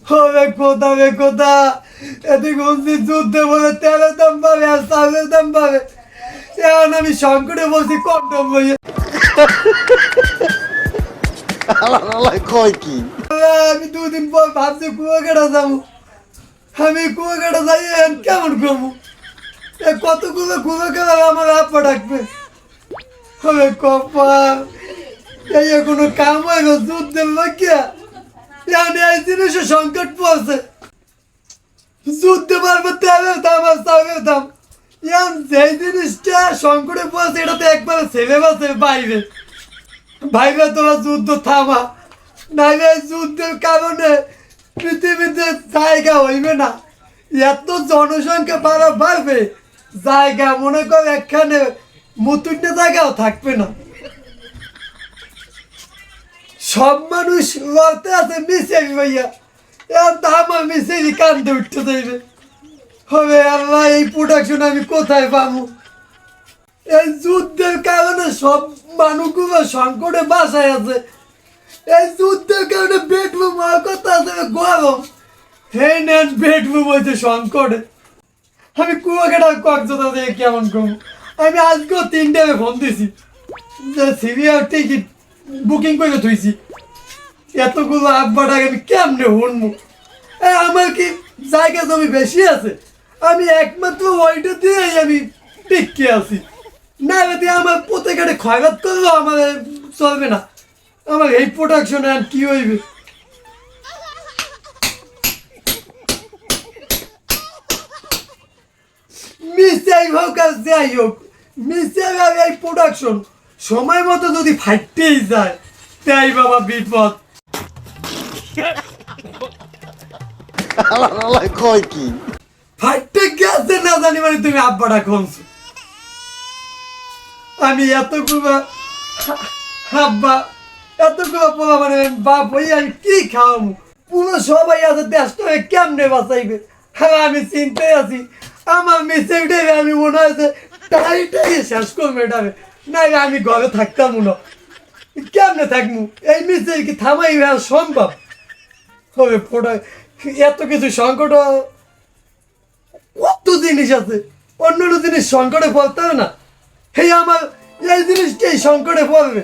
হবে কোথা এদিকে বলছি যুদ্ধে বলে তেলের দাম পাবে আর চালের দাম পাবে। এখন আমি সংকটে বলছি কন্ডম বইয়ে। কয় কি আমি 2 দিন পর ভাবছি কুয়াকাটা যাবো। আমি কুয়াকাটা যাই এখন কেমন করবো? কতগুলো কুয়াকাটা আমার আপা ডাকবে। হবে কপাল এই কোনো কাম হইব যুদ্ধের লোকিয়া। এখন এই জিনিসে সংকট পড়ছে। যুদ্ধে পারবে তেলের দাম আর চালের দাম। এখন যেই জিনিসটা সংকটে পড়ছে এটা তো একবারে ছেলে বাসে বাইরে ভাইবে তোরা যুদ্ধ থামা, নাইলে যুদ্ধের কারণে পৃথিবীতে জায়গা হইবে না। এত জনসংখ্যা বাড়বে, জায়গা মনে কর একখানে মুতুটে জায়গাও থাকবে না। সব মানুষ লড়তে আছে মিশাই ভাইয়া, এর দাম আর মিশাই কান্দে উঠতে যাইবে। হবে আল্লাহ এই প্রোডাকশন আমি কোথায় পাবো? এই যুদ্ধের কারণে সব মানুষগুলো সংকটে বাসায় আছে। এই যুদ্ধের কারণে বেডরুম হওয়ার কথা আছে গরম, হ্যাঁ নেন বেডরুম হয়েছে সংকটে। আমি কুয়াকাটা কক্সবাজার থেকে কেমন করবো? আমি আজকেও 3টায় ফোন দিছি যে সিরিয়াল টিকিট বুকিং করে থইছি। এতগুলো আব্বা টাকা আমি কেমনে শুনবো? আমার কি জায়গা জমি বেশি আছে? আমি একমাত্র ওইটা দিয়েই আমি টিকে আছি। না যদি আমার প্রত্যেকটা খয়রাত করলেও আমার চলবে না। আমার এই প্রোডাকশনে আর কি হইবে? মিস্টাই হোক আর যাই হোক, মিস্টাই আর এই প্রোডাকশন সময় মতো যদি ফাইটেই যায় তাই বাবা বিপদ। কয় কি ফাইটে গেছে না জানি মানে তুমি আব্বাটা কমছো। আমি এতগুলো আব্বা এতগুলো পোলা মানে বাপ হই আমি কি খাওয়াবো? পুরো সবাই আছে দেশটা কেমনে বাঁচাইবে? হ্যাঁ আমি চিন্তায় আছি। আমার মিসেইটাই আমি মনে হয়েছে টাইটাই শেষ করবো এটাবে, না আমি ঘরে থাকতাম না। কেমনে থাকবো? এই মিসেই কি থামাই সম্ভব হবে? ফোটা এত কিছু সংকট, কত জিনিস আছে অন্য জিনিস সংকটে পড়তে হবে না। এই আমার এই জিনিসটাই সংকটে পড়বে।